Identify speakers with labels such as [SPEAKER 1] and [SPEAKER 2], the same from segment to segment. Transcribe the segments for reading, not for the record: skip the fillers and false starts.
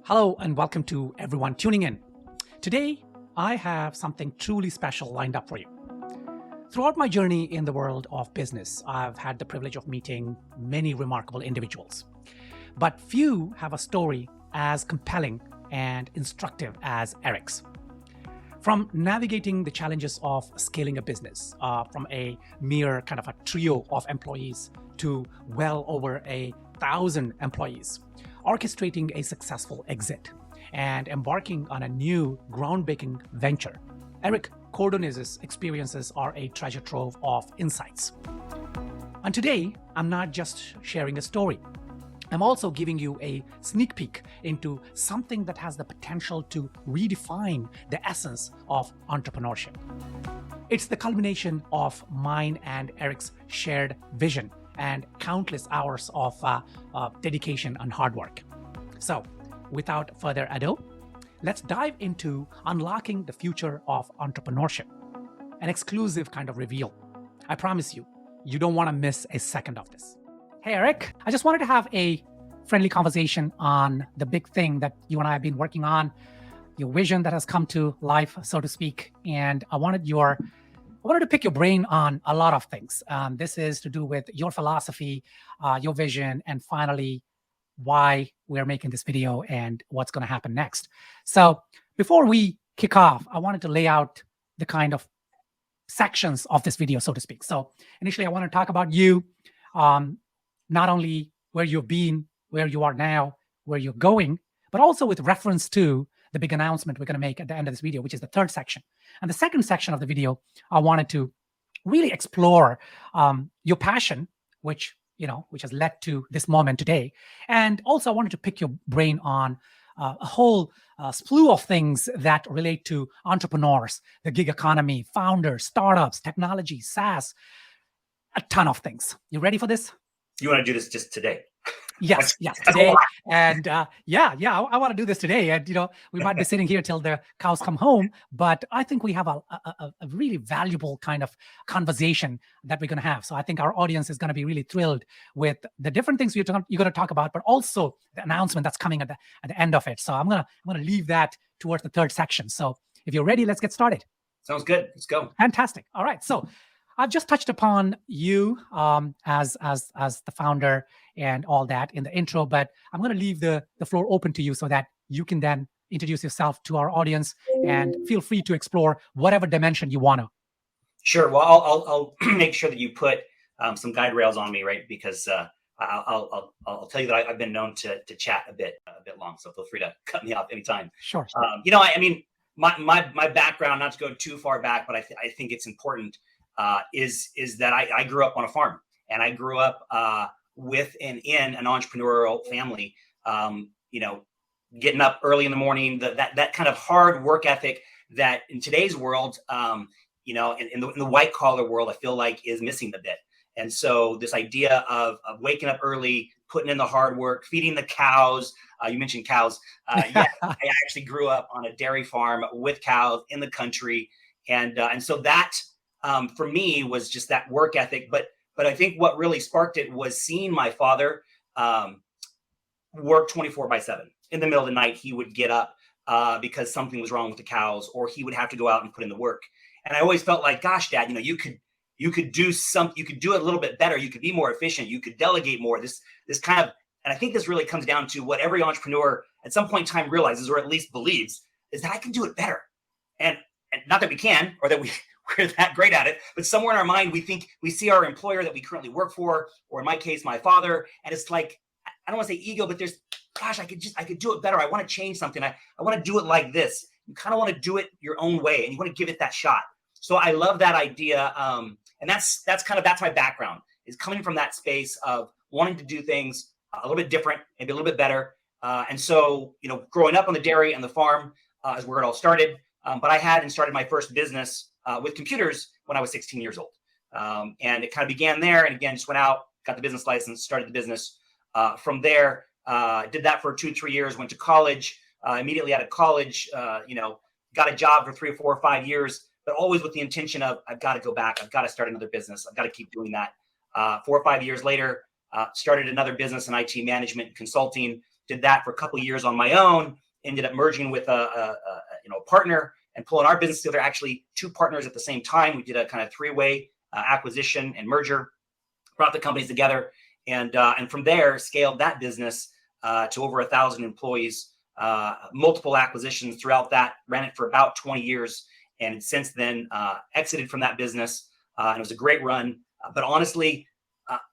[SPEAKER 1] Hello and welcome to everyone tuning in. Today, I have something truly special lined up for you. Throughout my journey in the world of business, I've had the privilege of meeting many remarkable individuals. But few have a story as compelling and instructive as Eric's. From navigating the challenges of scaling a business, from a mere kind of a trio of employees to well over 1,000 employees, orchestrating a successful exit, and embarking on a new groundbreaking venture, Eric Codorniz's experiences are a treasure trove of insights. And today, I'm not just sharing a story. I'm also giving you a sneak peek into something that has the potential to redefine the essence of entrepreneurship. It's the culmination of mine and Eric's shared vision and countless hours of dedication and hard work. So, without further ado, let's dive into unlocking the future of entrepreneurship, an exclusive kind of reveal. I promise you, you don't want to miss a second of this. Hey, Eric, I just wanted to have a friendly conversation on the big thing that you and I have been working on, your vision that has come to life, so to speak. And I wanted to pick your brain on a lot of things. This is to do with your philosophy, your vision, and finally, why we're making this video and what's going to happen next. So before we kick off, I wanted to lay out the kind of sections of this video, so to speak. So initially, I want to talk about you, not only where you've been, where you are now, where you're going, but also with reference to the big announcement we're going to make at the end of this video, which is the third section. And the second section of the video, I wanted to really explore your passion, which has led to this moment today. And also I wanted to pick your brain on a whole slew of things that relate to entrepreneurs, the gig economy, founders, startups, technology, SaaS, a ton of things. You ready for this?
[SPEAKER 2] You want to do this just today?
[SPEAKER 1] Yes, today. And I want to do this today. And, we might be sitting here till the cows come home, but I think we have a really valuable kind of conversation that we're going to have. So I think our audience is going to be really thrilled with the different things you're going to talk about, but also the announcement that's coming at the end of it. So I'm going to leave that towards the third section. So if you're ready, let's get started.
[SPEAKER 2] Sounds good. Let's go.
[SPEAKER 1] Fantastic. All right. So I've just touched upon you as the founder and all that in the intro, but I'm going to leave the floor open to you so that you can then introduce yourself to our audience and feel free to explore whatever dimension you want to.
[SPEAKER 2] Sure. Well, I'll make sure that you put some guide rails on me, right? Because I'll tell you that I've been known to chat a bit long, so feel free to cut me off anytime.
[SPEAKER 1] Sure.
[SPEAKER 2] My background, not to go too far back, but I think it's important. Is that I grew up on a farm, and I grew up in an entrepreneurial family. Getting up early in the morning, that kind of hard work ethic that in today's world, in the white collar world, I feel like is missing a bit. And so this idea of waking up early, putting in the hard work, feeding the cows. You mentioned cows. I actually grew up on a dairy farm with cows in the country, and so that. For me was just that work ethic, but I think what really sparked it was seeing my father work 24/7. In the middle of the night, he would get up because something was wrong with the cows, or he would have to go out and put in the work. And I always felt like, gosh, Dad, you could do you could do it a little bit better. You could be more efficient. You could delegate more. This kind of, and I think this really comes down to what every entrepreneur at some point in time realizes, or at least believes, is that I can do it better. And not that we can, or that we're that great at it, but somewhere in our mind, we see our employer that we currently work for, or in my case, my father. And it's like, I don't want to say ego, but there's, gosh, I could do it better. I want to change something. I want to do it like this. You kind of want to do it your own way, and you want to give it that shot. So I love that idea. And that's my background, is coming from that space of wanting to do things a little bit different, maybe a little bit better. And so, growing up on the dairy and the farm is where it all started. But I had and started my first business with computers when I was 16 years old. And it kind of began there, and again, just went out, got the business license, started the business. From there, did that for 2-3 years, went to college, immediately out of college, got a job for 3 or 4 or 5 years, but always with the intention of, I've got to go back. I've got to start another business. I've got to keep doing that. 4 or 5 years later, started another business in IT management and consulting, did that for a couple of years on my own, ended up merging with a partner and pulling our business together, actually two partners at the same time. We did a kind of three-way acquisition and merger, brought the companies together, and from there scaled that business to over 1,000 employees, multiple acquisitions throughout that, ran it for about 20 years. And since then exited from that business. And it was a great run. But honestly,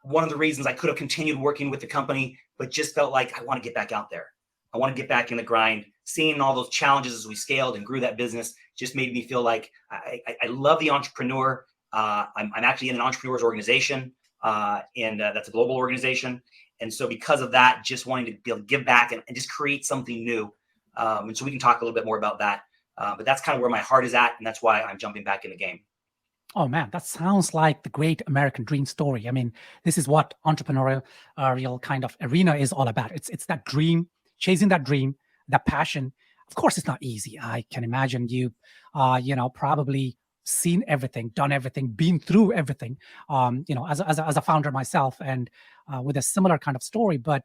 [SPEAKER 2] one of the reasons I could have continued working with the company, but just felt like I want to get back out there. I want to get back in the grind. Seeing all those challenges as we scaled and grew that business just made me feel like I love the entrepreneur. I'm actually in an entrepreneurs organization, and that's a global organization. And so because of that, just wanting to be able to give back and just create something new. And so we can talk a little bit more about that. But that's kind of where my heart is at. And that's why I'm jumping back in the game.
[SPEAKER 1] Oh man, that sounds like the great American dream story. I mean, this is what entrepreneurial real kind of arena is all about. It's that dream, chasing that dream, that passion. Of course, it's not easy. I can imagine you, probably seen everything, done everything, been through everything. As a founder myself, and with a similar kind of story. But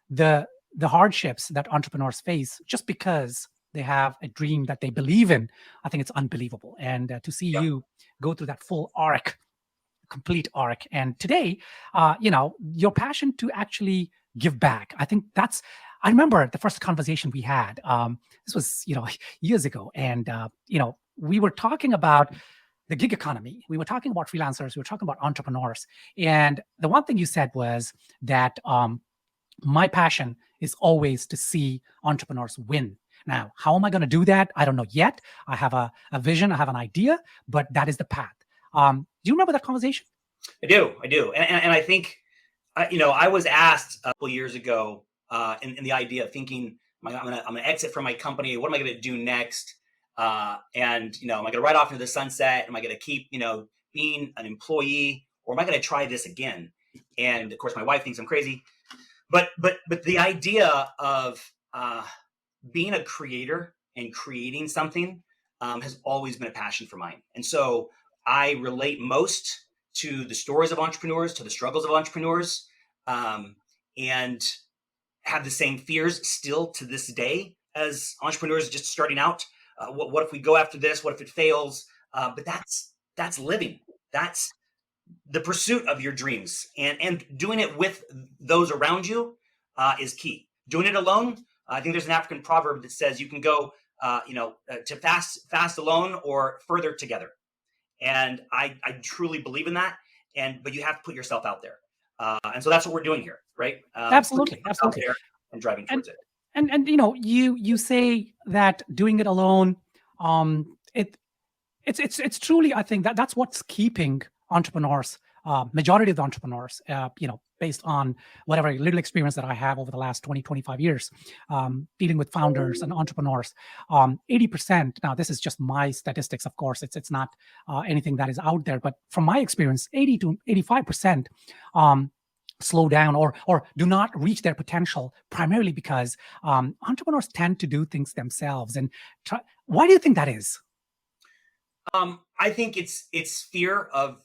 [SPEAKER 1] the hardships that entrepreneurs face, just because they have a dream that they believe in, I think it's unbelievable. And to see you go through that full arc, complete arc. And today, your passion to actually give back. I think I remember the first conversation we had. This was, years ago. And, we were talking about the gig economy. We were talking about freelancers. We were talking about entrepreneurs. And the one thing you said was that my passion is always to see entrepreneurs win. Now, how am I going to do that? I don't know yet. I have a vision. I have an idea, but that is the path. Do you remember that conversation?
[SPEAKER 2] I do. And I think, I was asked a couple years ago in the idea of thinking, I'm going to exit from my company. What am I going to do next? Am I going to ride off into the sunset? Am I going to keep, being an employee, or am I going to try this again? And of course, my wife thinks I'm crazy, but the idea of being a creator and creating something has always been a passion for mine. And so I relate most to the stories of entrepreneurs, to the struggles of entrepreneurs, and have the same fears still to this day as entrepreneurs just starting out. What if we go after this? What if it fails? But that's living. That's the pursuit of your dreams, and doing it with those around you is key. Doing it alone, I think there's an African proverb that says you can go, to fast alone or further together. And I truly believe in that. But you have to put yourself out there. And so that's what we're doing here, right?
[SPEAKER 1] Absolutely.
[SPEAKER 2] And driving towards it.
[SPEAKER 1] And you say that doing it alone, it's truly, I think that's what's keeping entrepreneurs, majority of the entrepreneurs, based on whatever little experience that I have over the last 20, 25 years, dealing with founders and entrepreneurs, 80%, now this is just my statistics, of course, it's not anything that is out there, but from my experience, 80 to 85%, slow down or do not reach their potential, primarily because entrepreneurs tend to do things themselves. And why do you think that is?
[SPEAKER 2] I think it's fear of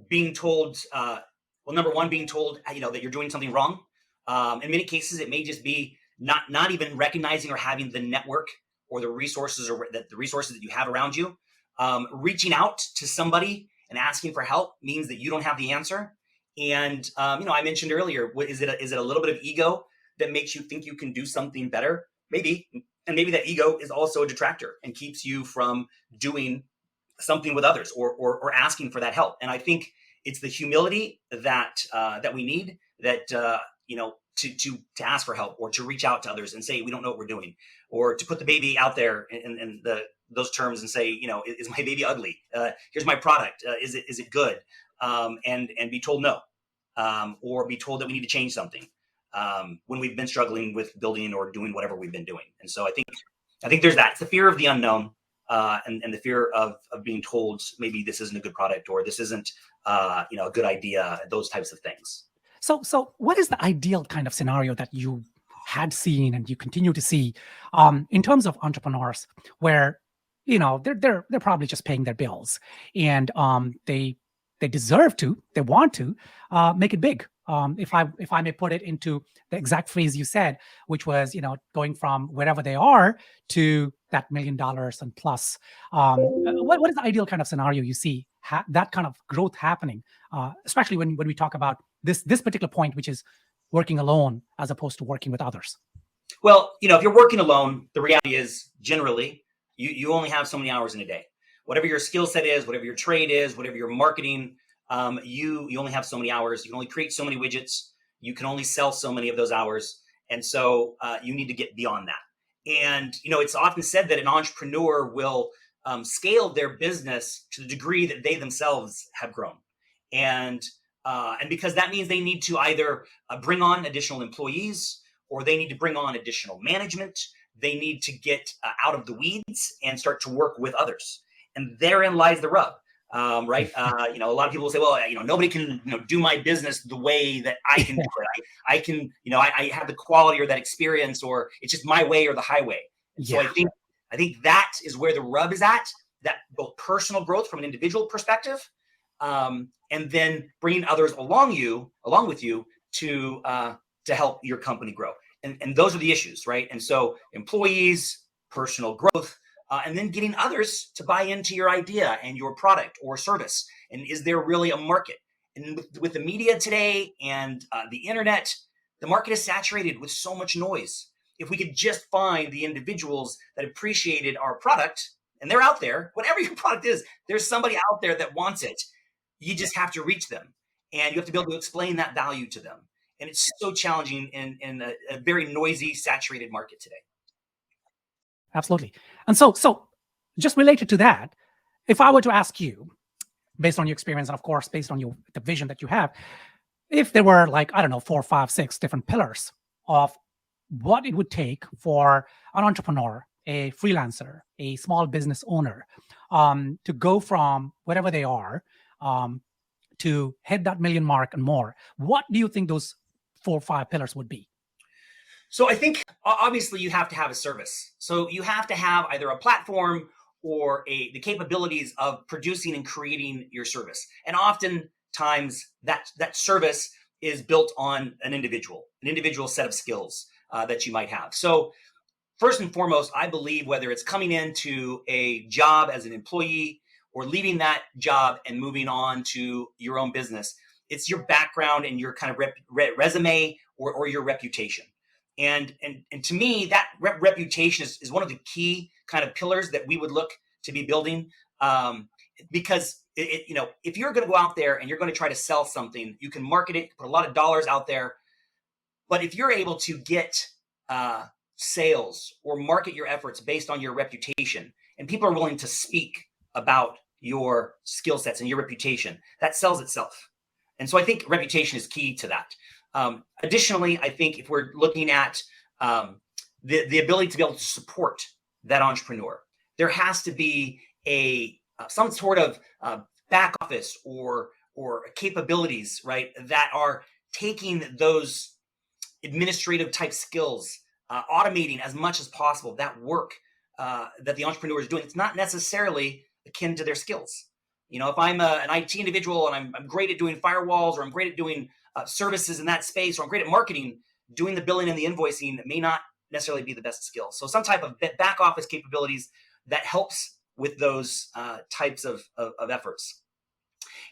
[SPEAKER 2] being told. Number one, being told that you're doing something wrong. In many cases, it may just be not even recognizing or having the network or the resources that you have around you. Reaching out to somebody and asking for help means that you don't have the answer. And I mentioned earlier, is it a little bit of ego that makes you think you can do something better? Maybe, and maybe that ego is also a detractor and keeps you from doing something with others or asking for that help. And I think it's the humility that we need, that to ask for help, or to reach out to others and say we don't know what we're doing, or to put the baby out there in those terms and say, is my baby ugly? Here's my product. Is it good? And be told no, or be told that we need to change something when we've been struggling with building or doing whatever we've been doing. And so I think there's that. It's the fear of the unknown, and the fear of being told maybe this isn't a good product, or this isn't a good idea, those types of things.
[SPEAKER 1] So what is the ideal kind of scenario that you had seen and you continue to see in terms of entrepreneurs, where they're probably just paying their bills, and they deserve to, they want to make it big. if I may put it into the exact phrase you said, which was, going from wherever they are to that $1 million and plus. What is the ideal kind of scenario you see that kind of growth happening, especially when we talk about this particular point, which is working alone as opposed to working with others?
[SPEAKER 2] Well, if you're working alone, the reality is generally you only have so many hours in a day. Whatever your skill set is, whatever your trade is, whatever your marketing, you only have so many hours. You can only create so many widgets. You can only sell so many of those hours. And so you need to get beyond that. And, it's often said that an entrepreneur will scale their business to the degree that they themselves have grown. And because that means they need to either bring on additional employees, or they need to bring on additional management. They need to get out of the weeds and start to work with others. And therein lies the rub, right? A lot of people will say, well, nobody can do my business the way that I can do it. I can, I have the quality or that experience, or it's just my way or the highway. So I think that is where the rub is at, that both personal growth from an individual perspective, and then bringing others along with you to help your company grow. And those are the issues, right? And so employees, personal growth, and then getting others to buy into your idea and your product or service. And is there really a market? And with the media today and the internet, the market is saturated with so much noise. If we could just find the individuals that appreciated our product, and they're out there, whatever your product is, there's somebody out there that wants it. You just have to reach them, and you have to be able to explain that value to them. And it's so challenging in a very noisy, saturated market today.
[SPEAKER 1] Absolutely. And so just related to that, if I were to ask you, based on your experience, and of course, based on the vision that you have, if there were 4, 5, 6 different pillars of what it would take for an entrepreneur, a freelancer, a small business owner, to go from wherever they are, to hit that million mark and more, what do you think those 4 or 5 pillars would be?
[SPEAKER 2] So I think obviously you have to have a service. So you have to have either a platform or the capabilities of producing and creating your service. And oftentimes that service is built on an individual set of skills that you might have. So first and foremost, I believe whether it's coming into a job as an employee or leaving that job and moving on to your own business, it's your background and your kind of resume or your reputation. And to me, that reputation is one of the key kind of pillars that we would look to be building, because if you're going to go out there and you're going to try to sell something, you can market it, put a lot of dollars out there. But if you're able to get sales or market your efforts based on your reputation, and people are willing to speak about your skill sets and your reputation, that sells itself. And so I think reputation is key to that. Additionally, I think if we're looking at the ability to be able to support that entrepreneur, there has to be some sort of back office or capabilities, right, that are taking those administrative type skills, automating as much as possible that work that the entrepreneur is doing. It's not necessarily akin to their skills. If I'm an IT individual and I'm great at doing firewalls, or I'm great at doing services in that space, or I'm great at marketing, doing the billing and the invoicing may not necessarily be the best skill. So some type of back office capabilities that helps with those types of efforts.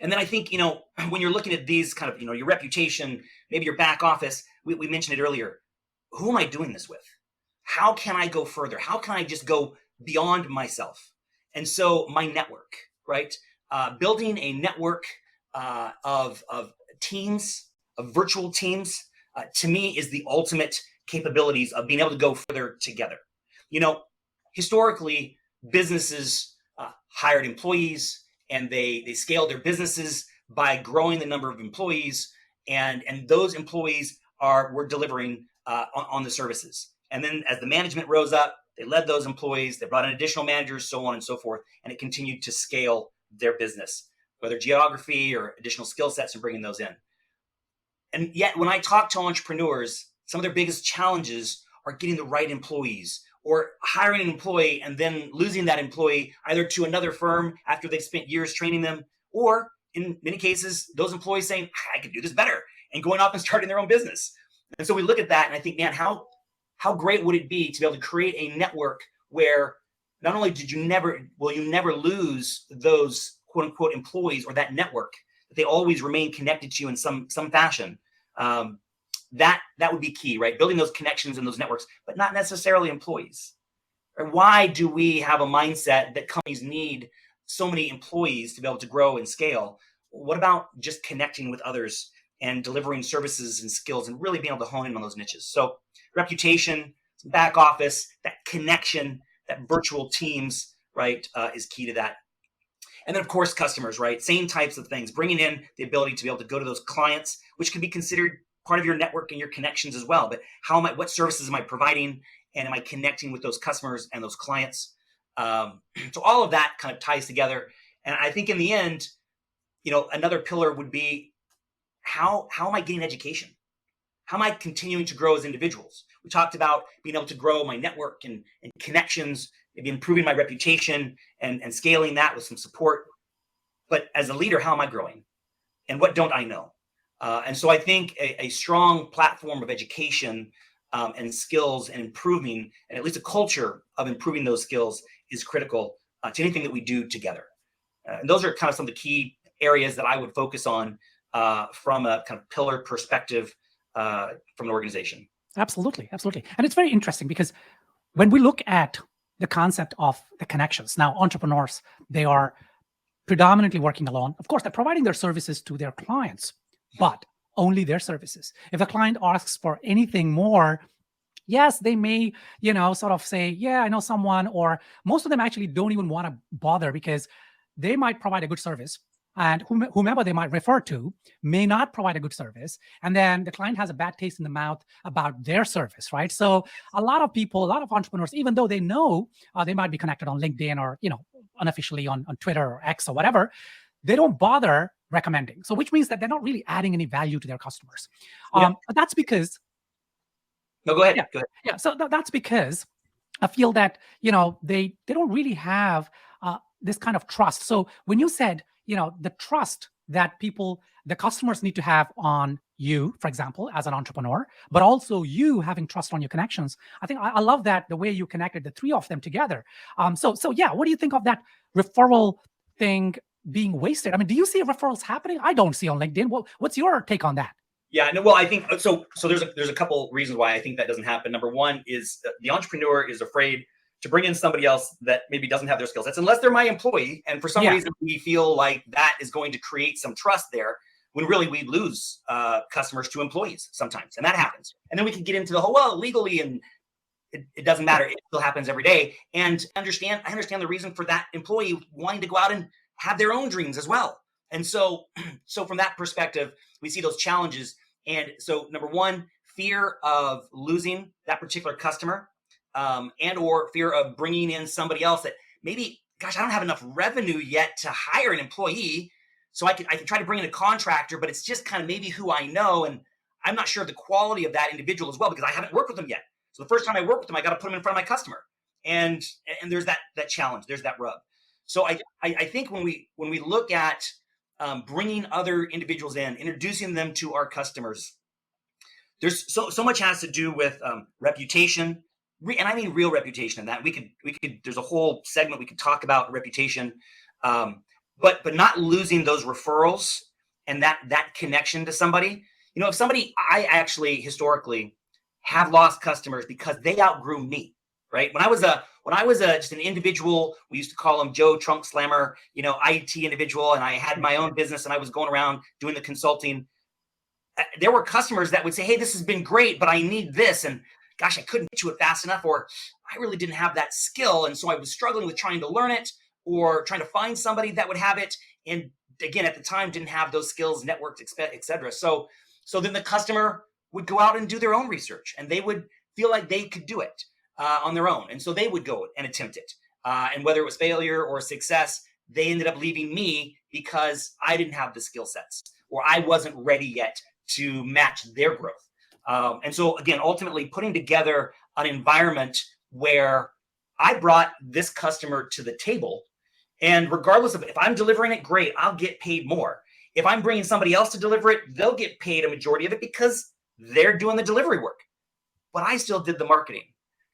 [SPEAKER 2] And then I think, when you're looking at these kind of, your reputation, maybe your back office, we mentioned it earlier. Who am I doing this with? How can I go further? How can I just go beyond myself? And so my network, right? Building a network of teams, of virtual teams, to me is the ultimate capabilities of being able to go further together. Historically, businesses hired employees, and they scaled their businesses by growing the number of employees, and those employees were delivering on the services. And then as the management rose up, they led those employees, they brought in additional managers, so on and so forth, and it continued to scale their business, whether geography or additional skill sets, and bringing those in. And yet when I talk to entrepreneurs, some of their biggest challenges are getting the right employees, or hiring an employee and then losing that employee either to another firm after they've spent years training them, or in many cases, those employees saying, I could do this better. and going off and starting their own business. And so we look at that and I think, man, how great would it be to be able to create a network where not only will you never lose those quote unquote employees or that network, that they always remain connected to you in some fashion. That would be key, right? Building those connections and those networks, but not necessarily employees. Or why do we have a mindset that companies need so many employees to be able to grow and scale? What about just connecting with others and delivering services and skills and really being able to hone in on those niches? So reputation, back office, that connection, that virtual teams, right, is key to that. And then, of course, customers, right? Same types of things, bringing in the ability to be able to go to those clients, which can be considered part of your network and your connections as well. But what services am I providing? And am I connecting with those customers and those clients? So all of that kind of ties together. And I think in the end, another pillar would be how am I getting education? How am I continuing to grow as individuals? We talked about being able to grow my network and connections, maybe improving my reputation and scaling that with some support. But as a leader, how am I growing? And what don't I know? And so I think a strong platform of education and skills and improving, and at least a culture of improving those skills is critical to anything that we do together. And those are kind of some of the key areas that I would focus on from a kind of pillar perspective from an organization.
[SPEAKER 1] Absolutely. And it's very interesting because when we look at the concept of the connections, now entrepreneurs, they are predominantly working alone. Of course, they're providing their services to their clients, but only their services. If a client asks for anything more, yes, they may, sort of say, yeah, I know someone, or most of them actually don't even want to bother because they might provide a good service and whomever they might refer to may not provide a good service. And then the client has a bad taste in the mouth about their service, right? So a lot of people, a lot of entrepreneurs, even though they know they might be connected on LinkedIn or, unofficially on Twitter or X or whatever, they don't bother recommending. So which means that they're not really adding any value to their customers. But that's because...
[SPEAKER 2] No, go ahead.
[SPEAKER 1] Yeah,
[SPEAKER 2] go ahead.
[SPEAKER 1] Yeah, so that's because I feel that, they don't really have this kind of trust. So when you said, the trust that the customers need to have on you, for example, as an entrepreneur, but also you having trust on your connections. I think I love that, the way you connected the three of them together. So yeah, what do you think of that referral thing being wasted? I mean, do you see referrals happening? I don't see on LinkedIn. What's your take on that?
[SPEAKER 2] Yeah, no, well, I think so. There's a couple reasons why I think that doesn't happen. Number one is the entrepreneur is afraid to bring in somebody else that maybe doesn't have their skill sets, unless they're my employee. And for some reason, we feel like that is going to create some trust there, when really we lose customers to employees sometimes, and that happens. And then we can get into the whole, legally, and it doesn't matter. It still happens every day. And I understand the reason for that employee wanting to go out and have their own dreams as well. And so from that perspective, we see those challenges. And so number one, fear of losing that particular customer, and or fear of bringing in somebody else that maybe, gosh, I don't have enough revenue yet to hire an employee. So I can try to bring in a contractor, but it's just kind of maybe who I know. And I'm not sure of the quality of that individual as well, because I haven't worked with them yet. So the first time I work with them, I got to put them in front of my customer. And there's that challenge, there's that rub. So I think when we look at bringing other individuals in, introducing them to our customers, there's so much has to do with reputation, and I mean real reputation. In that we could there's a whole segment we could talk about reputation, but not losing those referrals and that connection to somebody. If somebody, I actually historically have lost customers because they outgrew me. Right. When I was just an individual, we used to call him Joe Trunk Slammer, IT individual. And I had my own business and I was going around doing the consulting. There were customers that would say, hey, this has been great, but I need this. And gosh, I couldn't get to it fast enough, or I really didn't have that skill. And so I was struggling with trying to learn it or trying to find somebody that would have it. And again, at the time, didn't have those skills, networked, et cetera. So then the customer would go out and do their own research and they would feel like they could do it on their own. And so they would go and attempt it. And whether it was failure or success, they ended up leaving me because I didn't have the skill sets or I wasn't ready yet to match their growth. And so again, ultimately putting together an environment where I brought this customer to the table, and regardless of if I'm delivering it, great, I'll get paid more. If I'm bringing somebody else to deliver it, they'll get paid a majority of it because they're doing the delivery work. But I still did the marketing.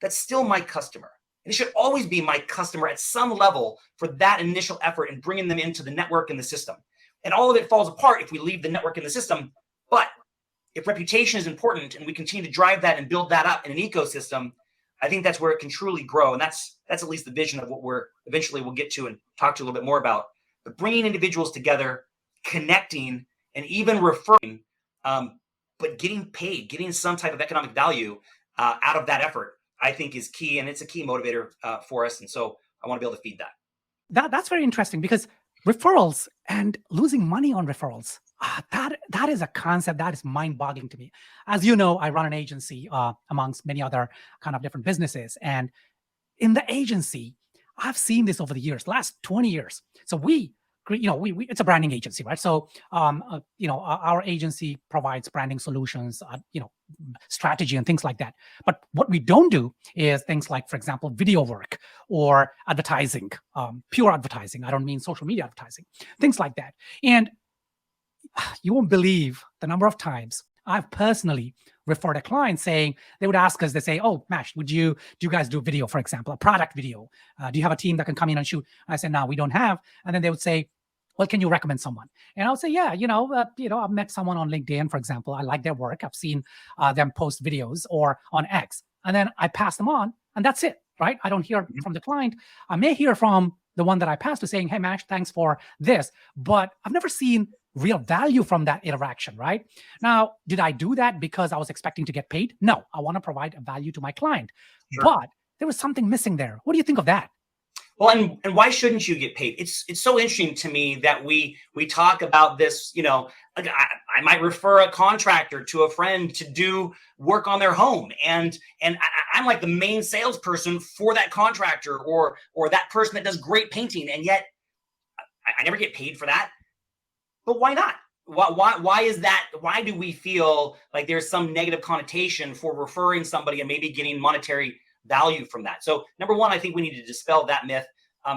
[SPEAKER 2] That's still my customer. And it should always be my customer at some level for that initial effort in bringing them into the network and the system. And all of it falls apart if we leave the network and the system. But if reputation is important and we continue to drive that and build that up in an ecosystem, I think that's where it can truly grow. And that's at least the vision of what we're eventually we'll get to and talk to you a little bit more about. But bringing individuals together, connecting, and even referring, but getting paid, getting some type of economic value out of that effort, I think is key. And it's a key motivator for us. And so I want to be able to feed that.
[SPEAKER 1] That's very interesting, because referrals and losing money on referrals, that is a concept that is mind-boggling to me. As you know, I run an agency amongst many other kind of different businesses. And in the agency, I've seen this over the years, last 20 years. So we it's a branding agency, right? So, our agency provides branding solutions, strategy and things like that. But what we don't do is things like, for example, video work or advertising, pure advertising. I don't mean social media advertising, things like that. And you won't believe the number of times I've personally referred a client saying, they would ask us, they say, "Oh, Mash, do you guys do video, for example, a product video? Do you have a team that can come in and shoot?" I said, "No, we don't have." And then they would say, "Well, can you recommend someone?" And I'll say, "Yeah, I've met someone on LinkedIn, for example. I like their work. I've seen them post videos, or on X." And then I pass them on, and that's it, right? I don't hear from the client. I may hear from the one that I passed to saying, "Hey, Mash, thanks for this." But I've never seen real value from that interaction, right? Now, did I do that because I was expecting to get paid? No, I want to provide a value to my client. Sure. But there was something missing there. What do you think of that?
[SPEAKER 2] Well, and why shouldn't you get paid? It's so interesting to me that we talk about this, like I might refer a contractor to a friend to do work on their home. And I'm like the main salesperson for that contractor or that person that does great painting. And yet I never get paid for that. But why not? Why is that? Why do we feel like there's some negative connotation for referring somebody and maybe getting monetary value from that? So number one, I think we need to dispel that myth.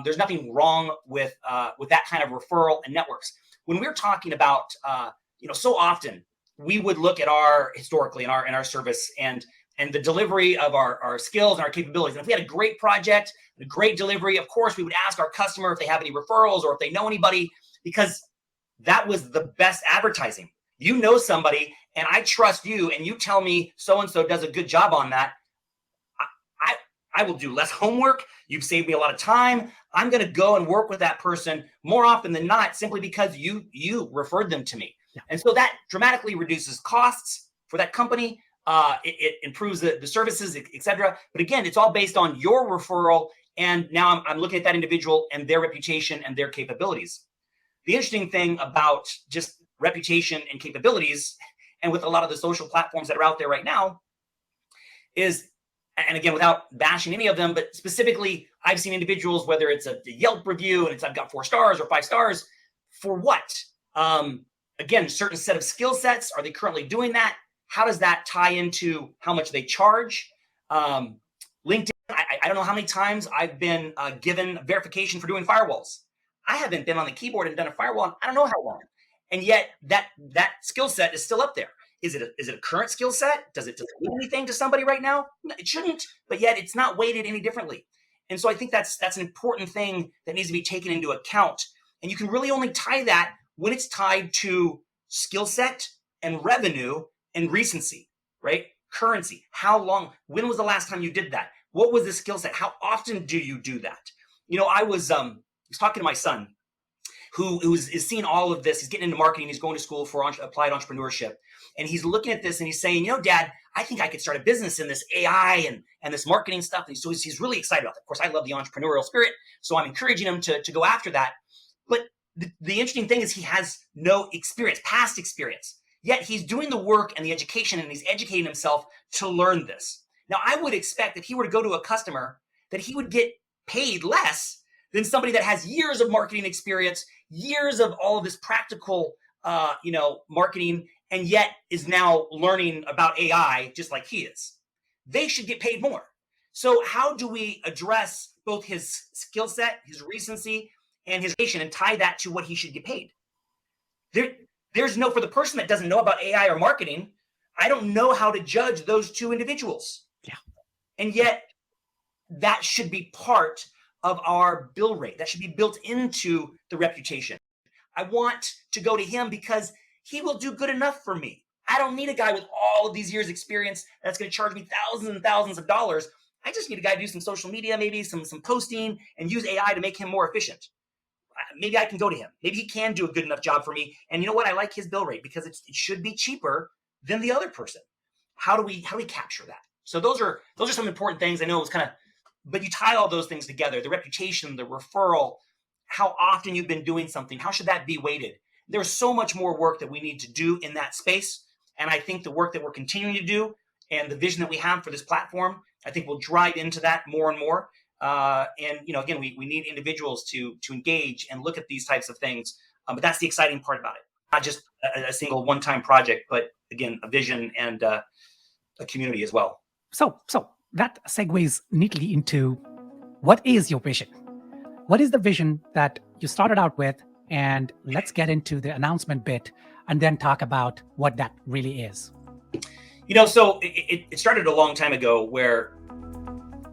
[SPEAKER 2] There's nothing wrong with that kind of referral and networks. When we're talking about, so often we would look at historically in our service and the delivery of our skills and our capabilities. And if we had a great project, a great delivery, of course, we would ask our customer if they have any referrals or if they know anybody, because that was the best advertising. You know somebody, and I trust you, and you tell me so-and-so does a good job on that. I will do less homework. You've saved me a lot of time. I'm going to go and work with that person more often than not, simply because you referred them to me. Yeah. And so that dramatically reduces costs for that company. It improves the services, et cetera. But again, it's all based on your referral. And now I'm looking at that individual and their reputation and their capabilities. The interesting thing about just reputation and capabilities, and with a lot of the social platforms that are out there right now, is, and again, without bashing any of them, but specifically, I've seen individuals, whether it's a Yelp review and I've got 4 stars or 5 stars, for what? Again, certain set of skill sets. Are they currently doing that? How does that tie into how much they charge? LinkedIn, I don't know how many times I've been given verification for doing firewalls. I haven't been on the keyboard and done a firewall in I don't know how long. And yet that skill set is still up there. Is it a current skill set? Does it mean anything to somebody right now? No, it shouldn't, but yet it's not weighted any differently. And so I think that's an important thing that needs to be taken into account. And you can really only tie that when it's tied to skill set and revenue and recency, right? Currency. How long? When was the last time you did that? What was the skill set? How often do you do that? I was talking to my son, who is seeing all of this. He's getting into marketing. He's going to school for applied entrepreneurship. And he's looking at this and he's saying, Dad, I think I could start a business in this AI and this marketing stuff. And so he's really excited about it. Of course, I love the entrepreneurial spirit. So I'm encouraging him to go after that. But the interesting thing is he has no experience, past experience. Yet he's doing the work and the education, and he's educating himself to learn this. Now, I would expect if he were to go to a customer that he would get paid less than somebody that has years of marketing experience, years of all of this practical, marketing, and yet is now learning about AI just like he is. They should get paid more. So how do we address both his skill set, his recency, and his education, and tie that to what he should get paid? there's no, for the person that doesn't know about AI or marketing, I don't know how to judge those two individuals.
[SPEAKER 1] Yeah.
[SPEAKER 2] And yet that should be part of our bill rate. That should be built into the reputation. I want to go to him because he will do good enough for me. I don't need a guy with all of these years experience that's going to charge me thousands and thousands of dollars. I just need a guy to do some social media, maybe some posting, and use AI to make him more efficient. Maybe I can go to him. Maybe he can do a good enough job for me. And you know what? I like his bill rate because it should be cheaper than the other person. How do we capture that? So those are some important things. I know it's kind of, but you tie all those things together: the reputation, the referral, how often you've been doing something, how should that be weighted? There's so much more work that we need to do in that space. And I think the work that we're continuing to do and the vision that we have for this platform, I think will drive into that more and more. And again, we need individuals to engage and look at these types of things. But that's the exciting part about it. Not just a single one-time project, but again, a vision and a community as well.
[SPEAKER 1] So that segues neatly into, what is your vision? What is the vision that you started out with? And let's get into the announcement bit and then talk about what that really is.
[SPEAKER 2] So it started a long time ago, where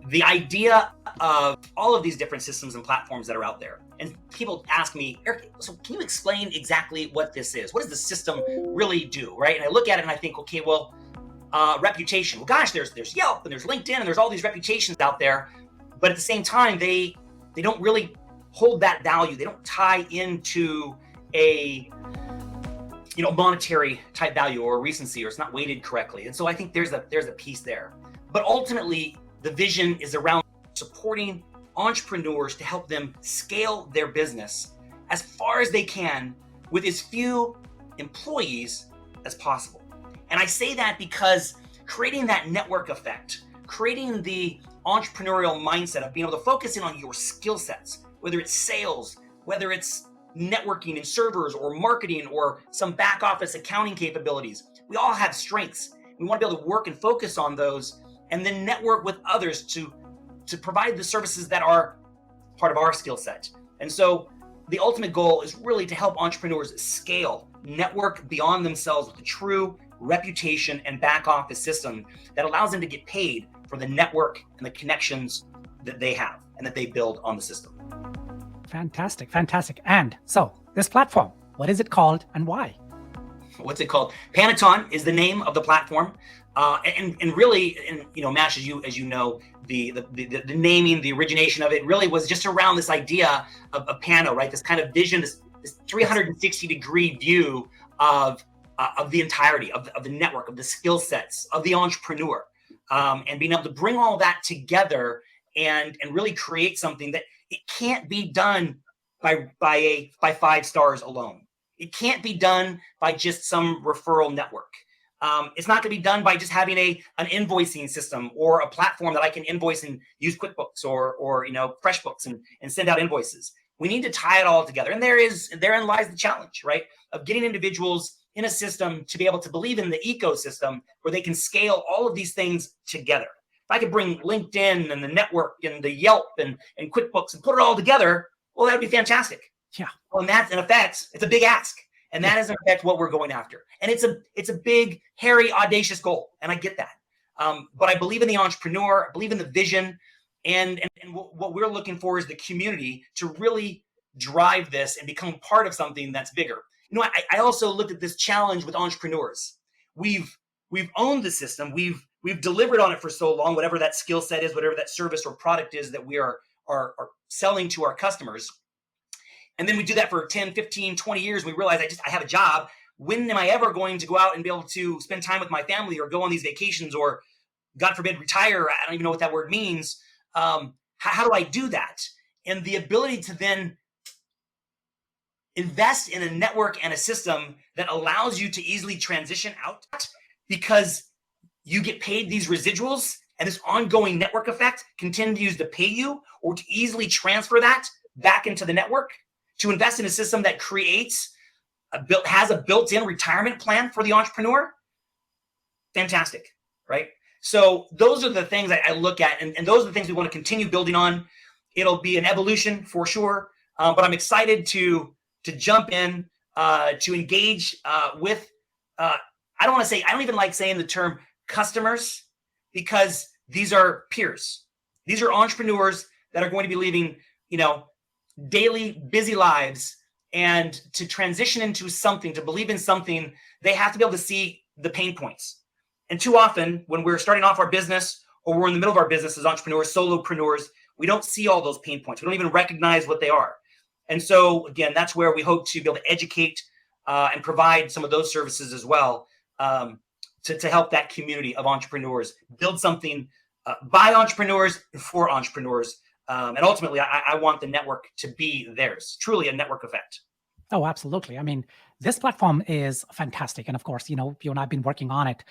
[SPEAKER 2] the idea of all of these different systems and platforms that are out there, and people ask me, Eric, so can you explain exactly what this is? What does the system really do, right? And I look at it and I think, okay, well, reputation. Well, gosh, there's Yelp and there's LinkedIn and there's all these reputations out there, but at the same time, they don't really hold that value. They don't tie into a monetary type value or recency, or it's not weighted correctly. And so I think there's a piece there. But ultimately, the vision is around supporting entrepreneurs to help them scale their business as far as they can with as few employees as possible. And I say that because creating that network effect, creating the entrepreneurial mindset of being able to focus in on your skill sets, whether it's sales, whether it's networking and servers or marketing or some back office accounting capabilities. We all have strengths. We want to be able to work and focus on those, and then network with others to provide the services that are part of our skill set. And so the ultimate goal is really to help entrepreneurs scale, network beyond themselves with a true reputation and back office system that allows them to get paid for the network and the connections that they have and that they build on the system.
[SPEAKER 1] Fantastic. And so this platform, what is it called and why?
[SPEAKER 2] What's it called? Panoton is the name of the platform. And really, Mash, as you know, the naming, the origination of it really was just around this idea of Pano, right? This kind of vision, this 360-degree view of the entirety of the network, of the skill sets of the entrepreneur, and being able to bring all that together and really create something that it can't be done by 5 stars alone. It can't be done by just some referral network. It's not going to be done by just having an invoicing system or a platform that I can invoice and use QuickBooks or FreshBooks and send out invoices. We need to tie it all together. And therein lies the challenge, right? Of getting individuals in a system to be able to believe in the ecosystem where they can scale all of these things together. If I could bring LinkedIn and the network and the Yelp and QuickBooks and put it all together, well, that would be fantastic.
[SPEAKER 1] Yeah.
[SPEAKER 2] Well, and that's in effect, it's a big ask. And that is in effect what we're going after. And it's a big, hairy, audacious goal. And I get that. But I believe in the entrepreneur, I believe in the vision. And what we're looking for is the community to really drive this and become part of something that's bigger. I also looked at this challenge with entrepreneurs. We've owned the system. We've delivered on it for so long, whatever that skill set is, whatever that service or product is that we are selling to our customers. And then we do that for 10, 15, 20 years. We realize I have a job. When am I ever going to go out and be able to spend time with my family or go on these vacations or, God forbid, retire? I don't even know what that word means. How do I do that? And the ability to then invest in a network and a system that allows you to easily transition out because you get paid these residuals and this ongoing network effect continues to pay you, or to easily transfer that back into the network, to invest in a system that has a built-in retirement plan for the entrepreneur. Fantastic, right? So those are the things I look at, and those are the things we want to continue building on. It'll be an evolution for sure, but I'm excited to jump in to engage with, I don't even like saying the term customers, because these are peers. These are entrepreneurs that are going to be leading, daily busy lives, and to transition into something, to believe in something, they have to be able to see the pain points. And too often when we're starting off our business, or we're in the middle of our business as entrepreneurs, solopreneurs, we don't see all those pain points. We don't even recognize what they are. And so again, that's where we hope to be able to educate and provide some of those services as well, to help that community of entrepreneurs build something by entrepreneurs for entrepreneurs. And ultimately, I want the network to be theirs, truly a network effect.
[SPEAKER 1] Oh, absolutely. I mean, this platform is fantastic. And of course, you and I've been working on it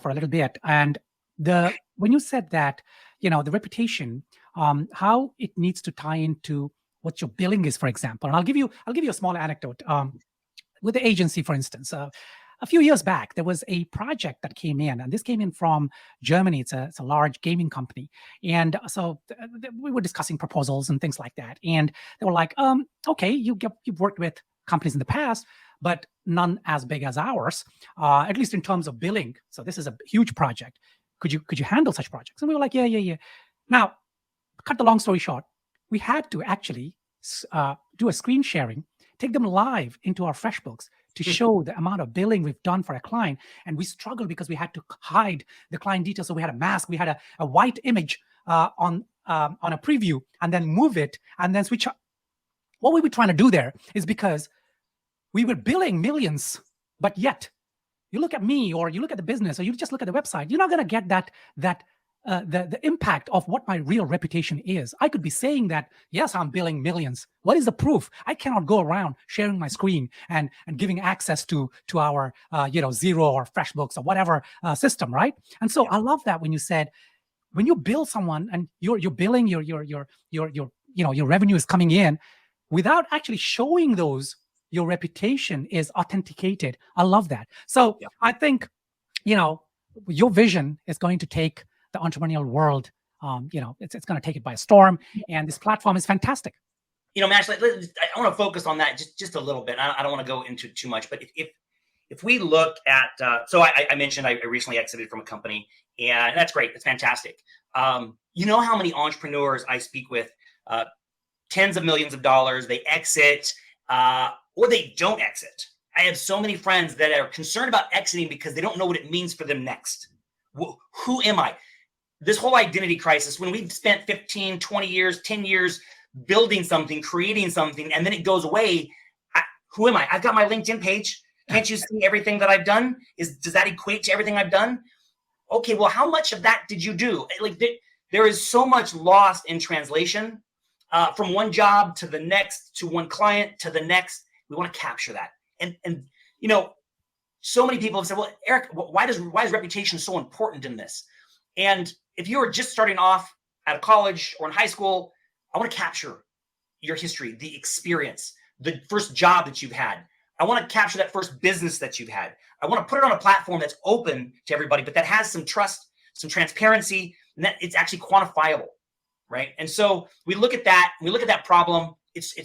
[SPEAKER 1] for a little bit. And when you said that, the reputation, how it needs to tie into what your billing is, for example. And I'll give you a small anecdote. With the agency, for instance, a few years back, there was a project that came in, and this came in from Germany. It's a large gaming company. And so we were discussing proposals and things like that. And they were like, okay, you've worked with companies in the past, but none as big as ours, at least in terms of billing. So this is a huge project. Could you handle such projects? And we were like, yeah. Now, cut the long story short, we had to actually do a screen sharing, take them live into our FreshBooks to show the amount of billing we've done for a client. And we struggled because we had to hide the client details. So we had a mask, we had a white image on a preview, and then move it and then switch up. What we were trying to do there is because we were billing millions, but yet you look at me, or you look at the business, or you just look at the website, you're not going to get the impact of what my real reputation is. I could be saying that, yes, I'm billing millions. What is the proof? I cannot go around sharing my screen and giving access to our Xero or FreshBooks or whatever system, right? And so I love that when you said, when you bill someone and you're billing your revenue is coming in without actually showing those, your reputation is authenticated. I love that. So I think, your vision is going to take the entrepreneurial world, it's going to take it by storm, and this platform is fantastic.
[SPEAKER 2] Mash, I want to focus on that just a little bit. I don't want to go into too much, but if we look at, so I mentioned I recently exited from a company, and that's great. It's fantastic. You know how many entrepreneurs I speak with, tens of millions of dollars, they exit, or they don't exit. I have so many friends that are concerned about exiting because they don't know what it means for them next. Who am I? This whole identity crisis, when we've spent 15, 20 years, 10 years building something, creating something, and then it goes away. Who am I? I've got my LinkedIn page. Can't you see everything that I've done? Does that equate to everything I've done? Okay, well, how much of that did you do? Like, there is so much lost in translation, from one job to the next, to one client to the next. We want to capture that. And so many people have said, well, Eric, why is reputation so important in this? And if you are just starting off out of college or in high school, I want to capture your history, the experience, the first job that you've had. I want to capture that first business that you've had. I want to put it on a platform that's open to everybody, but that has some trust, some transparency, and that it's actually quantifiable, right? And so we look at that, problem. It's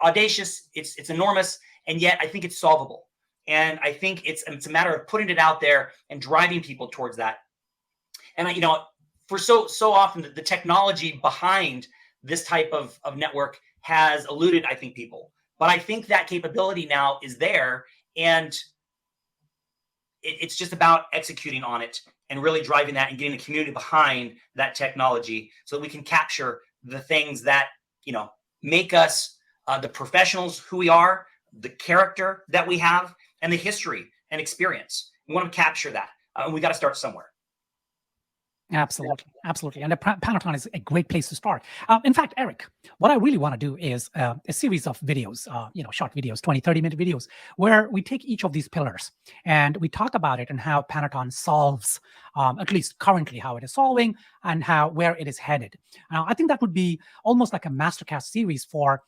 [SPEAKER 2] audacious, it's enormous, and yet I think it's solvable. And I think it's a matter of putting it out there and driving people towards that. And for so often the technology behind this type of network has eluded, I think, people. But I think that capability now is there, and it's just about executing on it and really driving that and getting the community behind that technology so that we can capture the things that, make us the professionals who we are, the character that we have, and the history and experience. We want to capture that. And we got to start somewhere.
[SPEAKER 1] Absolutely. And the Panoton is a great place to start. In fact, Eric, what I really want to do is a series of videos, short videos, 20, 30-minute videos, where we take each of these pillars and we talk about it and how Panoton solves, at least currently, how it is solving and where it is headed. I think that would be almost like a masterclass series for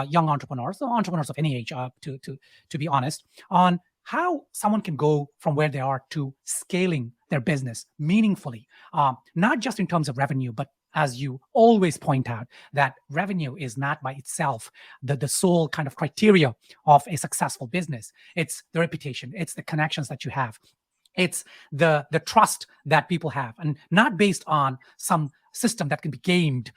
[SPEAKER 1] young entrepreneurs, or entrepreneurs of any age, to be honest, on how someone can go from where they are to scaling their business meaningfully, not just in terms of revenue, but as you always point out, that revenue is not by itself the sole kind of criteria of a successful business. It's the reputation, it's the connections that you have, it's the trust that people have, and not based on some system that can be gamed,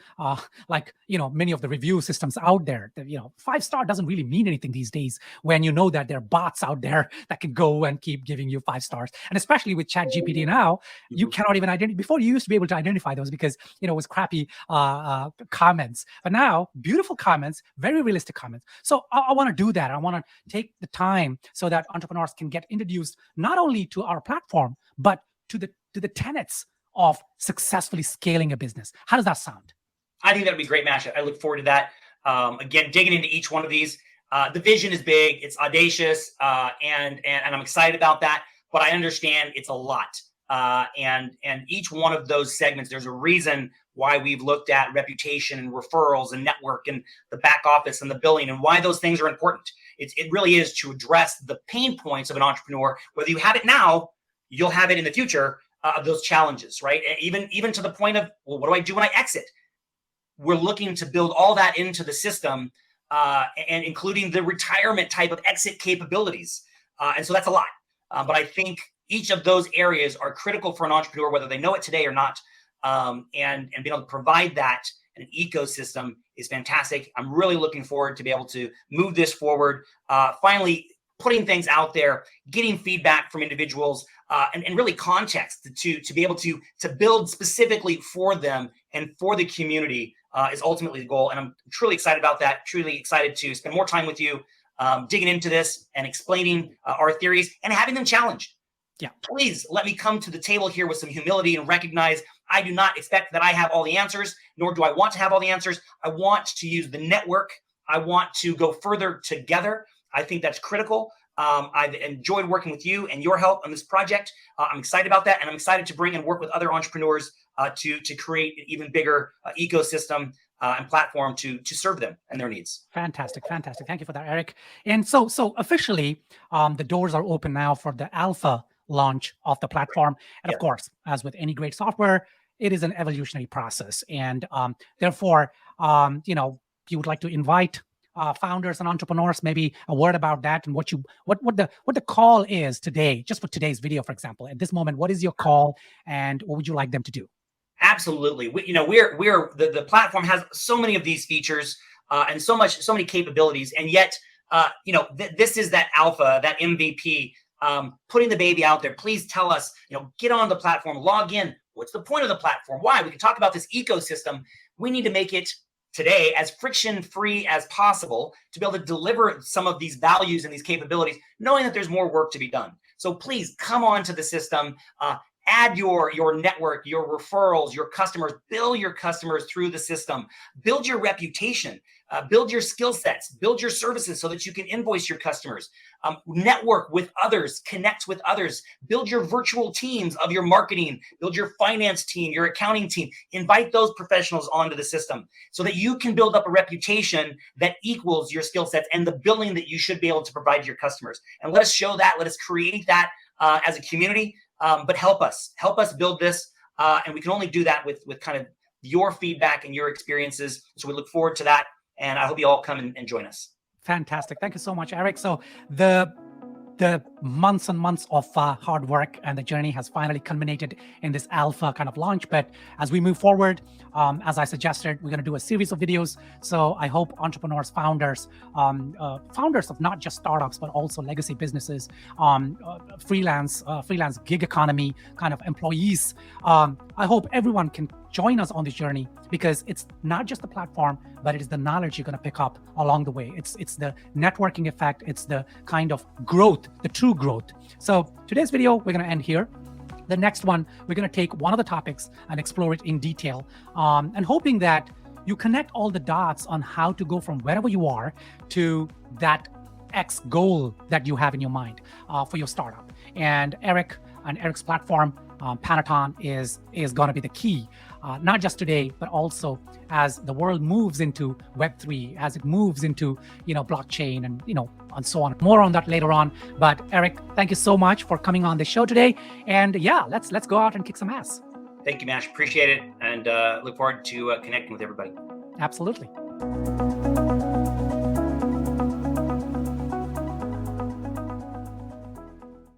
[SPEAKER 1] like many of the review systems out there. 5-star doesn't really mean anything these days when you know that there are bots out there that can go and keep giving you 5 stars. And especially with ChatGPT now, you cannot even identify. Before, you used to be able to identify those because it was crappy comments, but now beautiful comments, very realistic comments. So I want to do that. I want to take the time so that entrepreneurs can get introduced not only to our platform, but to the tenets of successfully scaling a business. How does that sound?
[SPEAKER 2] I think that would be great, Mash. I look forward to that. Again, digging into each one of these. The vision is big, it's audacious, and I'm excited about that. But I understand it's a lot, and each one of those segments, there's a reason why we've looked at reputation and referrals and network and the back office and the billing, and why those things are important. It really is to address the pain points of an entrepreneur. Whether you have it now, you'll have it in the future. Of those challenges, right? Even to the point of, well, what do I do when I exit? We're looking to build all that into the system, and including the retirement type of exit capabilities. And so that's a lot. But I think each of those areas are critical for an entrepreneur, whether they know it today or not. And being able to provide that in an ecosystem is fantastic. I'm really looking forward to be able to move this forward. Finally, putting things out there, getting feedback from individuals, and really context to be able to build specifically for them and for the community is ultimately the goal. And I'm truly excited about that, truly excited to spend more time with you, digging into this and explaining our theories and having them challenged.
[SPEAKER 1] Yeah.
[SPEAKER 2] Please let me come to the table here with some humility and recognize I do not expect that I have all the answers, nor do I want to have all the answers. I want to use the network. I want to go further together. I think that's critical. I've enjoyed working with you and your help on this project. I'm excited about that, and I'm excited to bring and work with other entrepreneurs to create an even bigger ecosystem and platform to serve them and their needs.
[SPEAKER 1] Fantastic. Thank you for that, Eric. And so officially, the doors are open now for the alpha launch of the platform. And of course, as with any great software, it is an evolutionary process, and therefore, you would like to invite founders and entrepreneurs, maybe a word about that and what the call is today, just for today's video, for example. At this moment, what is your call and what would you like them to do?
[SPEAKER 2] Absolutely. The platform has so many of these features and so many capabilities, and yet this is that alpha, that MVP, putting the baby out there. Please tell us, get on the platform, log in. What's the point of the platform? Why? We can talk about this ecosystem. We need to make it today as friction-free as possible to be able to deliver some of these values and these capabilities, knowing that there's more work to be done. So please come on to the system, add your network, your referrals, your customers, build your customers through the system, build your reputation, build your skill sets, build your services so that you can invoice your customers, network with others, connect with others, build your virtual teams of your marketing, build your finance team, your accounting team, invite those professionals onto the system so that you can build up a reputation that equals your skill sets and the billing that you should be able to provide to your customers. And let us show that, let us create that as a community, but help us build this. And we can only do that with kind of your feedback and your experiences. So we look forward to that. And I hope you all come and join us.
[SPEAKER 1] Fantastic. Thank you so much, Eric. So the months and months of hard work and the journey has finally culminated in this alpha kind of launch. But as we move forward, as I suggested, we're going to do a series of videos. So I hope entrepreneurs, founders of not just startups, but also legacy businesses, freelance gig economy kind of employees. I hope everyone can join us on this journey, because it's not just the platform, but it is the knowledge you're going to pick up along the way. It's the networking effect. It's the kind of growth, the true growth. So today's video, we're going to end here. The next one, we're going to take one of the topics and explore it in detail, and hoping that you connect all the dots on how to go from wherever you are to that X goal that you have in your mind for your startup. And Eric's platform, Panoton, is going to be the key, not just today, but also as the world moves into Web3, as it moves into blockchain and and so on. More on that later on. But Eric, thank you so much for coming on the show today. And yeah, let's go out and kick some ass.
[SPEAKER 2] Thank you, Mash. Appreciate it. And look forward to connecting with everybody.
[SPEAKER 1] Absolutely.